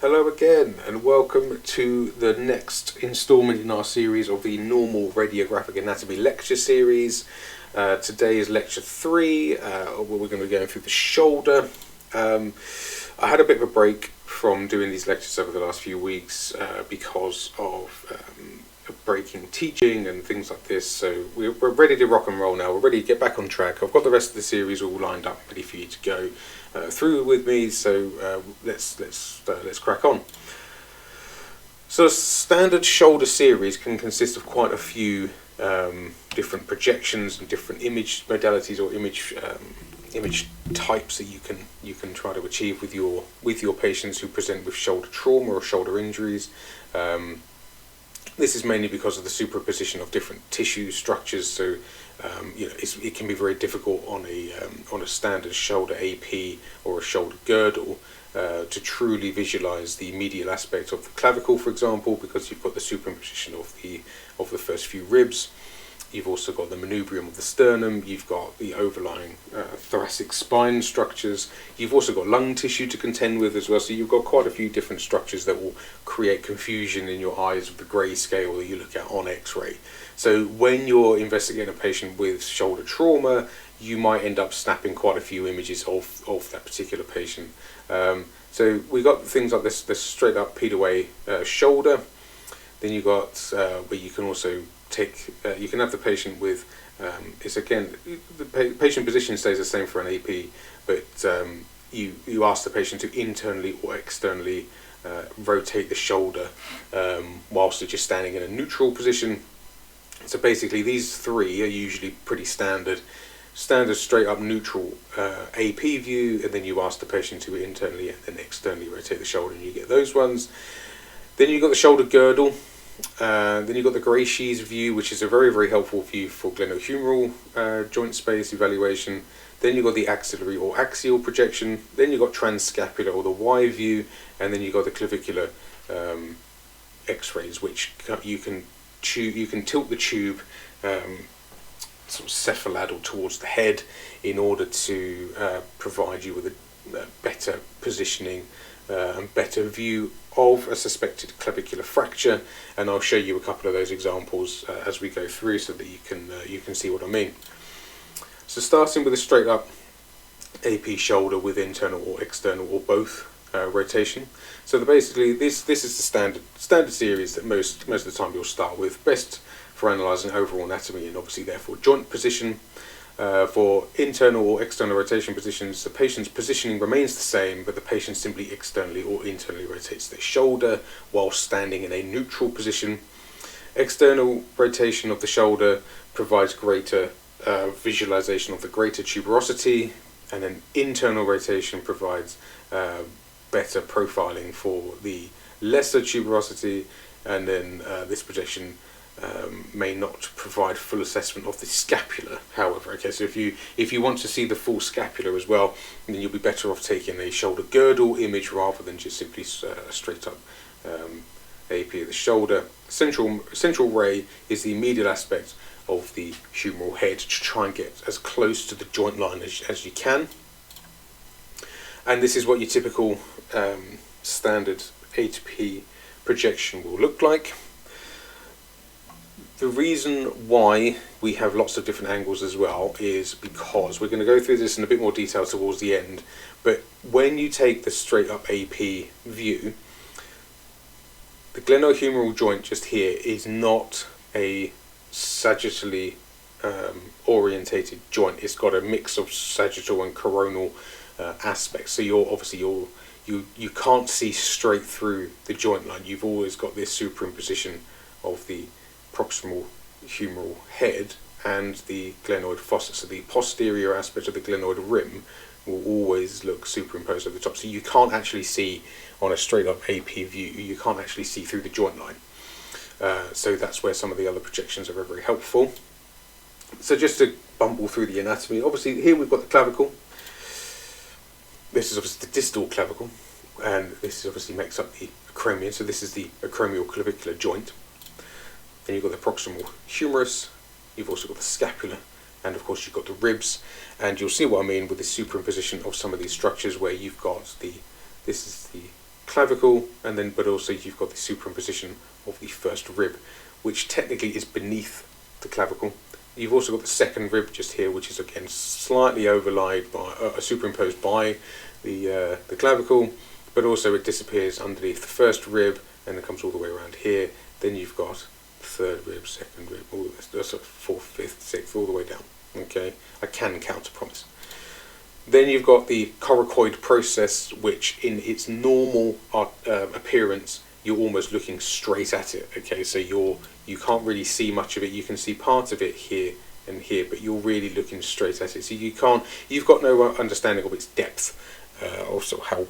Hello again, and welcome to the next instalment in our series of the normal radiographic anatomy lecture series. Today is lecture 3, where we're going to be going through the shoulder. I had a bit of a break from doing these lectures over the last few weeks because of a break in teaching and things like this, so we're ready to rock and roll now. We're ready to get back on track. I've got the rest of the series all lined up, ready for you to go through with me, so let's crack on. So a standard shoulder series can consist of quite a few different projections and different image modalities or image types that you can try to achieve with your patients who present with shoulder trauma or shoulder injuries. This is mainly because of the superposition of different tissue structures, so it can be very difficult on a standard shoulder AP or a shoulder girdle to truly visualize the medial aspect of the clavicle, for example, because you've got the superimposition of the first few ribs. You've also got the manubrium of the sternum, you've got the overlying thoracic spine structures, you've also got lung tissue to contend with as well, so you've got quite a few different structures that will create confusion in your eyes with the grey scale that you look at on X-ray. So when you're investigating a patient with shoulder trauma, you might end up snapping quite a few images of that particular patient. So we've got things like this straight up peed away shoulder. Then you've got where you can also you can have the patient with, the patient position stays the same for an AP, but you ask the patient to internally or externally rotate the shoulder whilst they're just standing in a neutral position. So basically these three are usually pretty standard straight up neutral AP view, and then you ask the patient to internally and then externally rotate the shoulder, and you get those ones. Then you've got the shoulder girdle. Then you've got the Gray-Shees view, which is a very, very helpful view for glenohumeral joint space evaluation. Then you've got the axillary or axial projection. Then you've got trans-scapular or the Y view, and then you've got the clavicular X-rays, which you can tilt the tube sort of cephaladdle towards the head in order to provide you with a better positioning and better view of a suspected clavicular fracture, and I'll show you a couple of those examples as we go through so that you can see what I mean. So starting with a straight up AP shoulder with internal or external or both rotation. So basically this is the standard series that most of the time you'll start with, best for analysing overall anatomy and obviously therefore joint position. For internal or external rotation positions, the patient's positioning remains the same, but the patient simply externally or internally rotates their shoulder while standing in a neutral position. External rotation of the shoulder provides greater visualization of the greater tuberosity, and then internal rotation provides better profiling for the lesser tuberosity, and then this projection may not provide full assessment of the scapula, however. Okay, so if you want to see the full scapula as well, then you'll be better off taking a shoulder girdle image rather than just simply straight up AP of the shoulder. Central ray is the medial aspect of the humeral head to try and get as close to the joint line as you can. And this is what your typical standard AP projection will look like. The reason why we have lots of different angles as well is because we're going to go through this in a bit more detail towards the end, but when you take the straight up AP view, the glenohumeral joint just here is not a sagittally orientated joint. It's got a mix of sagittal and coronal aspects, so you can't see straight through the joint line. You've always got this superimposition of the proximal humeral head and the glenoid fossa, so the posterior aspect of the glenoid rim will always look superimposed over the top, so you can't actually see on a straight up AP view, you can't actually see through the joint line. So that's where some of the other projections are very, very helpful. So just to bumble through the anatomy, obviously here we've got the clavicle. This is obviously the distal clavicle, and this obviously makes up the acromion, so this is the acromioclavicular joint. Then you've got the proximal humerus, you've also got the scapula, and of course you've got the ribs, and you'll see what I mean with the superimposition of some of these structures where you've got this is the clavicle, and then but also you've got the superimposition of the first rib, which technically is beneath the clavicle. You've also got the second rib just here, which is again slightly overlaid by superimposed by the clavicle, but also it disappears underneath the first rib and it comes all the way around here. Then you've got third rib, second rib, all this, fourth, fifth, sixth, all the way down. Okay, I can count, I promise. Then you've got the coracoid process, which in its normal appearance, you're almost looking straight at it. Okay, so you can't really see much of it. You can see part of it here and here, but you're really looking straight at it. So you've got no understanding of its depth, also how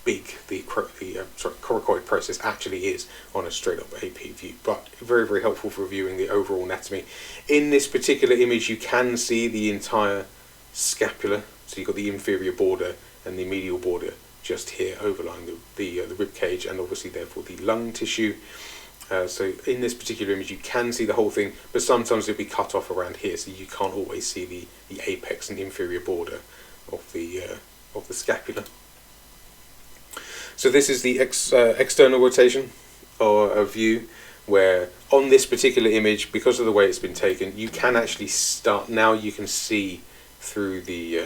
big the coracoid process actually is on a straight up AP view, but very, very helpful for reviewing the overall anatomy. In this particular image, you can see the entire scapula, so you've got the inferior border and the medial border just here overlying the rib cage, and obviously therefore the lung tissue. So in this particular image you can see the whole thing, but sometimes it'll be cut off around here, so you can't always see the apex and inferior border of the scapula. So this is the external rotation or a view, where on this particular image, because of the way it's been taken, you can actually start, now you can see through the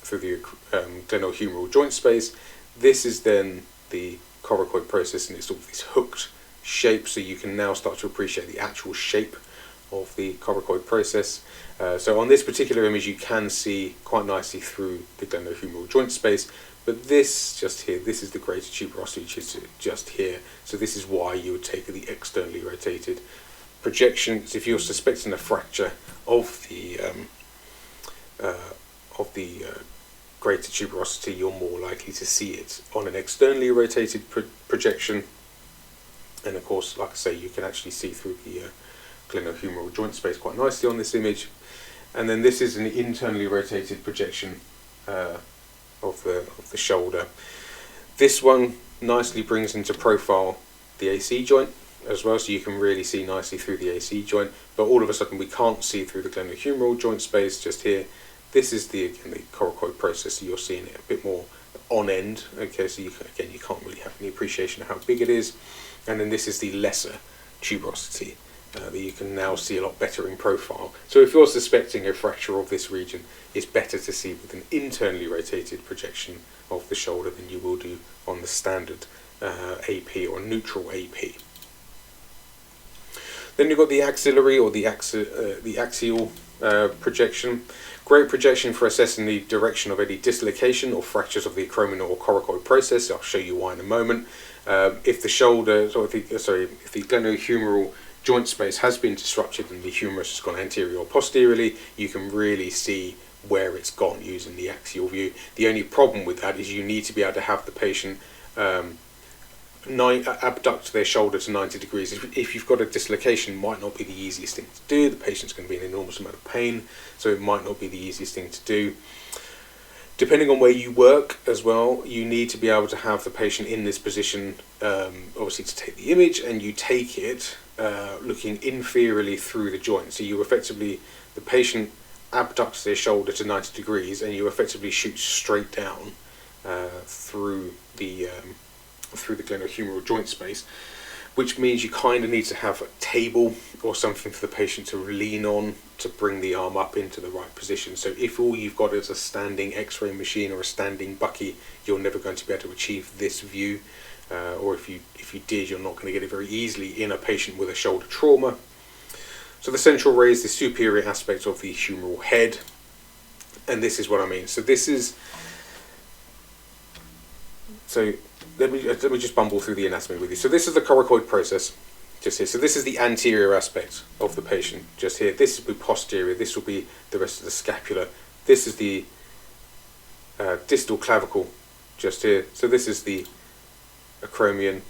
glenohumeral joint space. This is then the coracoid process, and it's all this hooked shape, so you can now start to appreciate the actual shape of the coracoid process. So on this particular image you can see quite nicely through the glenohumeral joint space, but this just here, this is the greater tuberosity, which is just here. So this is why you would take the externally rotated projections. If you're suspecting a fracture of the greater tuberosity, you're more likely to see it on an externally rotated projection. And of course, like I say, you can actually see through the glenohumeral joint space quite nicely on this image. And then this is an internally rotated projection of the shoulder. This one nicely brings into profile the AC joint as well, so you can really see nicely through the AC joint, but all of a sudden we can't see through the glenohumeral joint space just here. This is the coracoid process, so you're seeing it a bit more on end. Okay, so you can't really have any appreciation of how big it is. And then this is the lesser tuberosity that you can now see a lot better in profile. So if you're suspecting a fracture of this region, it's better to see with an internally rotated projection of the shoulder than you will do on the standard AP or neutral AP. Then you've got the axillary or the axial projection. Great projection for assessing the direction of any dislocation or fractures of the acromion or coracoid process. I'll show you why in a moment. If the shoulder, or if the glenohumeral joint space has been disrupted and the humerus has gone anterior or posteriorly, you can really see where it's gone using the axial view. The only problem with that is you need to be able to have the patient abduct their shoulder to 90 degrees. If you've got a dislocation, it might not be the easiest thing to do. The patient's going to be in an enormous amount of pain, so it might not be the easiest thing to do. Depending on where you work as well, you need to be able to have the patient in this position, obviously to take the image, and you take it looking inferiorly through the joint. So you effectively, the patient abducts their shoulder to 90 degrees and you effectively shoot straight down through the glenohumeral joint space, which means you kind of need to have a table or something for the patient to lean on to bring the arm up into the right position. So if all you've got is a standing x-ray machine or a standing bucky, you're never going to be able to achieve this view, or if you did, you're not going to get it very easily in a patient with a shoulder trauma. So the central ray is the superior aspect of the humeral head, and this is what I mean. So this is, so let me just bumble through the anatomy with you. So this is the coracoid process, just here. So this is the anterior aspect of the patient, just here. This will be posterior. This will be the rest of the scapula. This is the distal clavicle, just here. So this is the acromion.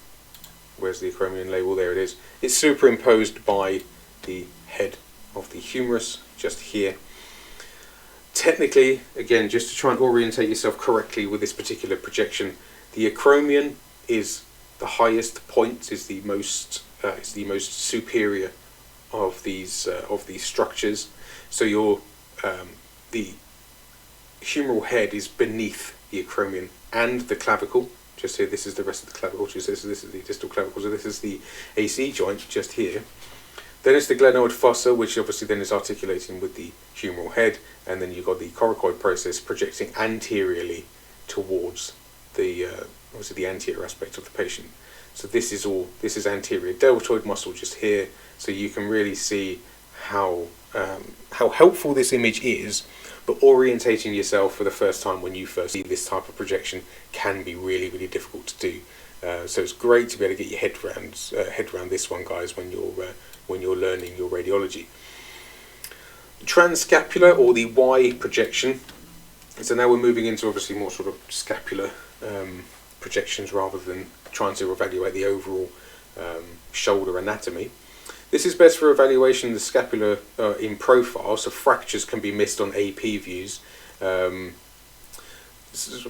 Where's the acromion label? There it is. It's superimposed by the head of the humerus, just here. Technically, again, just to try and orientate yourself correctly with this particular projection, the acromion is the highest point, is the most superior of these structures. So the humeral head is beneath the acromion and the clavicle, just here. This is the rest of the clavicle. This is the distal clavicle. So this is the AC joint just here. Then it's the glenoid fossa, which obviously then is articulating with the humeral head, and then you've got the coracoid process projecting anteriorly towards the obviously the anterior aspect of the patient. So this is anterior deltoid muscle just here. So you can really see how helpful this image is, but orientating yourself for the first time when you first see this type of projection can be really, really difficult to do. So it's great to be able to get your head around this one, guys, when you're learning your radiology. Trans-Scapular, or the Y projection. So now we're moving into obviously more sort of scapular projections rather than trying to evaluate the overall shoulder anatomy. This is best for evaluation of the scapula in profile, so fractures can be missed on AP views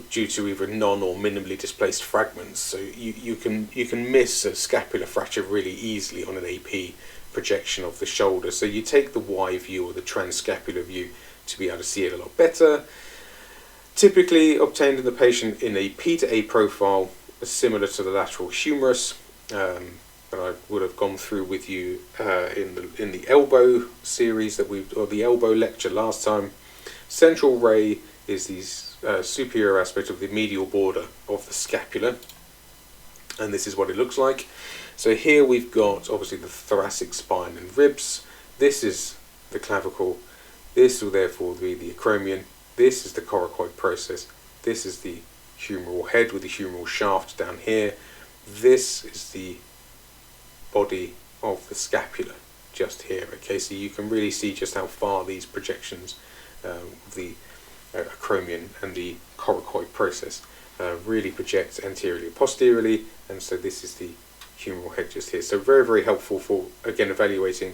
due to either non or minimally displaced fragments. So you can miss a scapular fracture really easily on an AP projection of the shoulder. So you take the Y view or the trans-scapular view to be able to see it a lot better. Typically obtained in the patient in a P to A profile, similar to the lateral humerus, that I would have gone through with you in the elbow series or the elbow lecture last time. Central ray is the superior aspect of the medial border of the scapula, and this is what it looks like. So here we've got obviously the thoracic spine and ribs. This is the clavicle. This will therefore be the acromion. This is the coracoid process. This is the humeral head with the humeral shaft down here. This is the body of the scapula just here. Okay, so you can really see just how far these projections of the acromion and the coracoid process really project anteriorly and posteriorly, and so this is the humeral head just here. So very, very helpful for, again, evaluating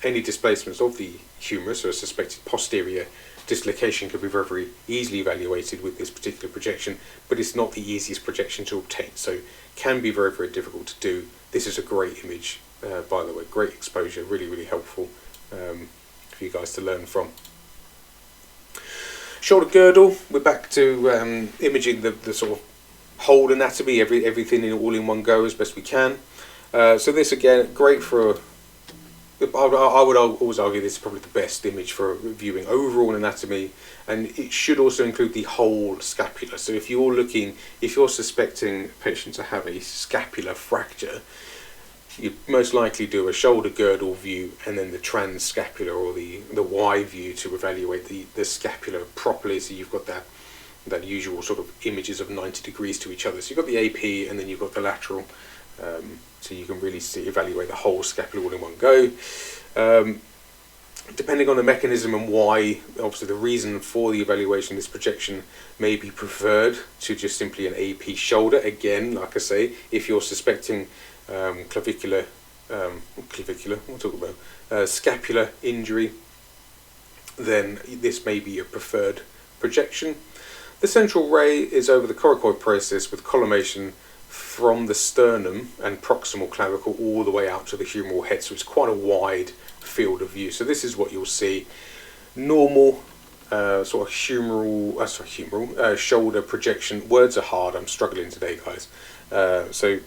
any displacements of the humerus, or a suspected posterior dislocation could be very, very easily evaluated with this particular projection, but it's not the easiest projection to obtain, so can be very, very difficult to do. This is a great image, by the way, great exposure, really, really helpful for you guys to learn from. Shoulder girdle, we're back to imaging the sort of whole anatomy, everything all in one go as best we can. So this again, great for, I would always argue this is probably the best image for viewing overall anatomy, and it should also include the whole scapula. So if you're suspecting a patient to have a scapular fracture, you most likely do a shoulder girdle view and then the trans-scapular or the Y view to evaluate the scapula properly, so you've got that usual sort of images of 90 degrees to each other. So you've got the AP and then you've got the lateral, so you can really evaluate the whole scapula all in one go. Depending on the mechanism and why, obviously the reason for the evaluation of this projection may be preferred to just simply an AP shoulder. Again, like I say, if you're suspecting clavicular, we'll talk about scapular injury, then this may be a preferred projection. The central ray is over the coracoid process with collimation from the sternum and proximal clavicle all the way out to the humeral head, so it's quite a wide field of view. So this is what you'll see. Normal sort of humeral shoulder projection. Words are hard, I'm struggling today, guys. So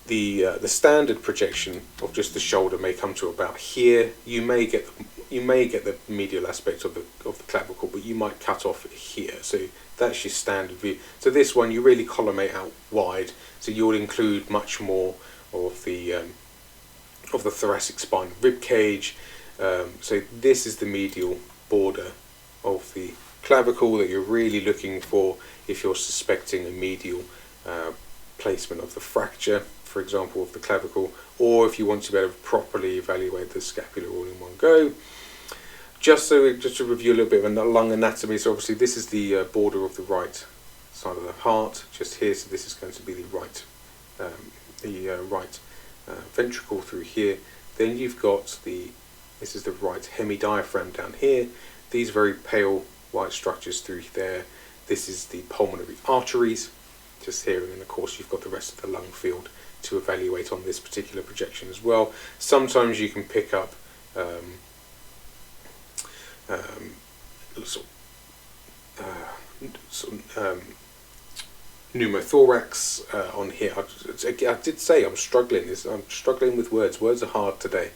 the standard projection of just the shoulder may come to about here. You may get the medial aspect of the clavicle, but you might cut off here. So that's your standard view. So this one you really collimate out wide, so you'll include much more of the thoracic spine rib cage. So this is the medial border of the clavicle that you're really looking for if you're suspecting a medial placement of the fracture, for example, of the clavicle, or if you want to be able to properly evaluate the scapula all in one go. Just to review a little bit of lung anatomy, so obviously this is the border of the right side of the heart, just here, so this is going to be the right ventricle through here. Then you've got this is the right hemidiaphragm down here, these very pale white structures through there. This is the pulmonary arteries, just here, and then of course you've got the rest of the lung field to evaluate on this particular projection as well. Sometimes you can pick up pneumothorax on here. I did say I'm struggling. I'm struggling with words. Words are hard today.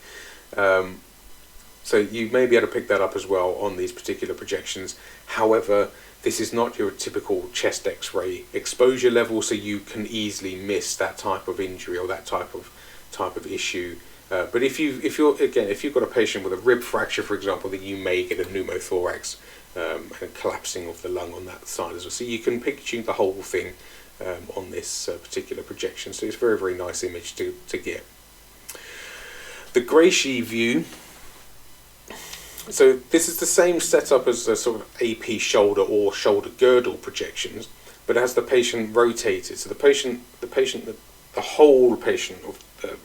So you may be able to pick that up as well on these particular projections. However, this is not your typical chest X-ray exposure level, so you can easily miss that type of injury or that type of issue. But if you've got a patient with a rib fracture, for example, then you may get a pneumothorax and collapsing of the lung on that side as well. So you can picture the whole thing on this particular projection. So it's a very, very nice image to get. The Gracie view. So this is the same setup as the sort of AP shoulder or shoulder girdle projections, but as the patient rotated. So the whole patient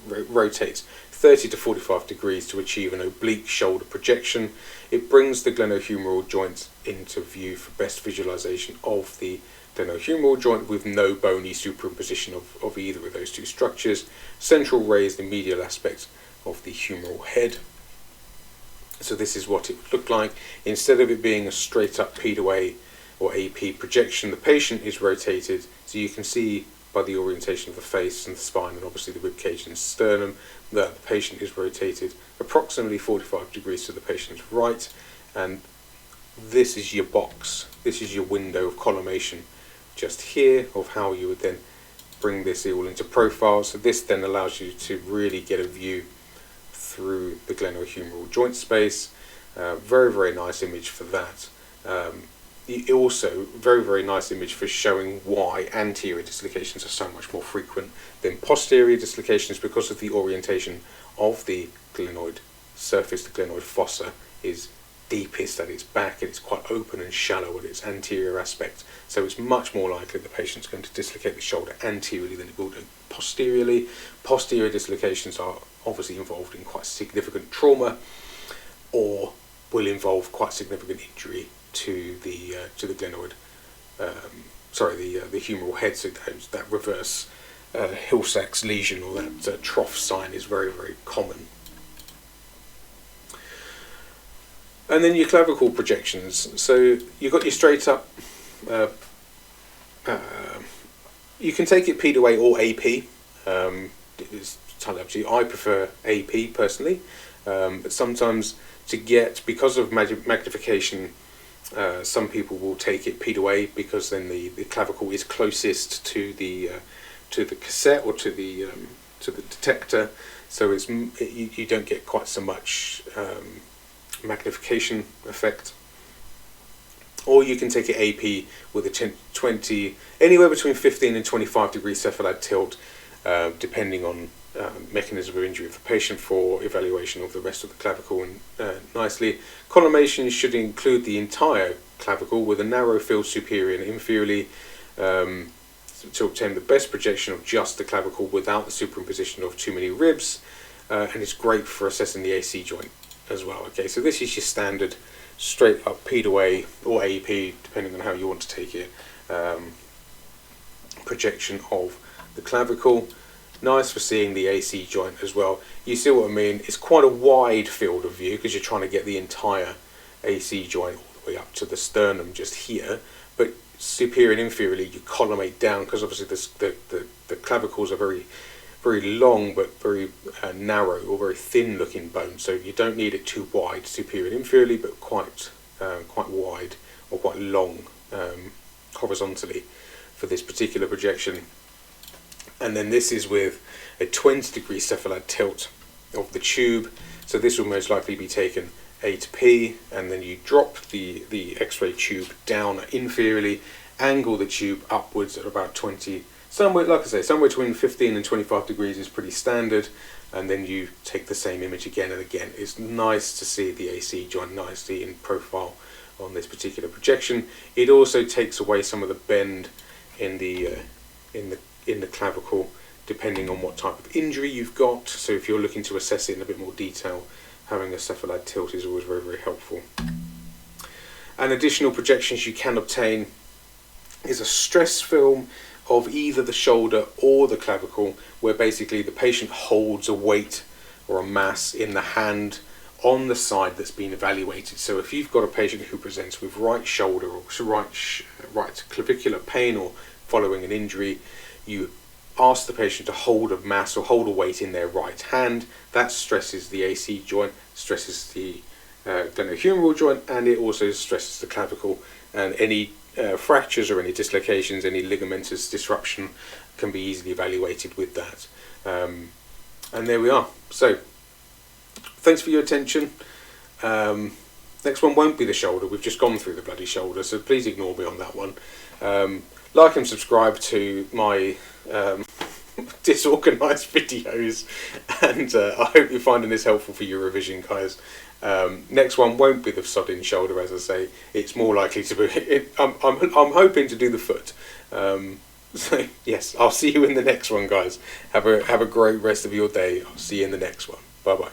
rotates 30 to 45 degrees to achieve an oblique shoulder projection. It brings the glenohumeral joint into view for best visualization of the glenohumeral joint with no bony superimposition of either of those two structures. Central raised in medial aspect of the humeral head. So this is what it would look like. Instead of it being a straight up P to A or AP projection, the patient is rotated, so you can see by the orientation of the face and the spine and obviously the rib cage and sternum that the patient is rotated approximately 45 degrees to the patient's right, and this is your box, this is your window of collimation just here of how you would then bring this all into profile. So this then allows you to really get a view through the glenohumeral joint space. Very, very nice image for that. Also, very, very nice image for showing why anterior dislocations are so much more frequent than posterior dislocations, because of the orientation of the glenoid surface. The glenoid fossa is deepest at its back, and it's quite open and shallow at its anterior aspect. So it's much more likely the patient's going to dislocate the shoulder anteriorly than it will do posteriorly. Posterior dislocations are obviously involved in quite significant trauma, or will involve quite significant injury to the glenoid, the humeral head. So that reverse Hill-Sachs lesion, or that trough sign, is very, very common. And then your clavicle projections. So you've got your straight up. You can take it P to A or AP. It's entirely up to you. I prefer AP personally, but sometimes because of magnification, some people will take it P to A, because then the clavicle is closest to the cassette or to the detector, so you don't get quite so much magnification effect. Or you can take it AP with a 20, anywhere between 15 and 25 degree cephalad tilt, depending on mechanism of injury of the patient, for evaluation of the rest of the clavicle. And nicely, collimation should include the entire clavicle with a narrow field superior and inferiorly, to obtain the best projection of just the clavicle without the superimposition of too many ribs, and it's great for assessing the AC joint as well. Okay, so this is your standard straight up P to A or AP, depending on how you want to take it, projection of the clavicle. Nice for seeing the AC joint as well. You see what I mean? It's quite a wide field of view, because you're trying to get the entire AC joint all the way up to the sternum just here, but superior and inferiorly you collimate down, because obviously the clavicles are very, very long but very narrow or very thin looking bone, so you don't need it too wide superior and inferiorly, but quite wide or quite long horizontally for this particular projection. And then this is with a 20 degree cephalad tilt of the tube, so this will most likely be taken A to P, and then you drop the X-ray tube down inferiorly, angle the tube upwards at about 20, somewhere, like I say, somewhere between 15 and 25 degrees is pretty standard, and then you take the same image again and again. It's nice to see the AC joint nicely in profile on this particular projection. It also takes away some of the bend in the clavicle, depending on what type of injury you've got. So if you're looking to assess it in a bit more detail, having a cephalad tilt is always very, very helpful. And additional projections you can obtain is a stress film of either the shoulder or the clavicle, where basically the patient holds a weight or a mass in the hand on the side that's been evaluated. So if you've got a patient who presents with right shoulder or right clavicular pain or following an injury, you ask the patient to hold a mass or hold a weight in their right hand. That stresses the AC joint, stresses the glenohumeral joint, and it also stresses the clavicle. And any fractures or any dislocations, any ligamentous disruption can be easily evaluated with that. And there we are. So, thanks for your attention. Next one won't be the shoulder. We've just gone through the bloody shoulder, so please ignore me on that one. Like and subscribe to my disorganised videos, and I hope you're finding this helpful for your revision, guys. Next one won't be the sodding shoulder, as I say. It's more likely to be. I'm hoping to do the foot. So yes, I'll see you in the next one, guys. Have a great rest of your day. I'll see you in the next one. Bye bye.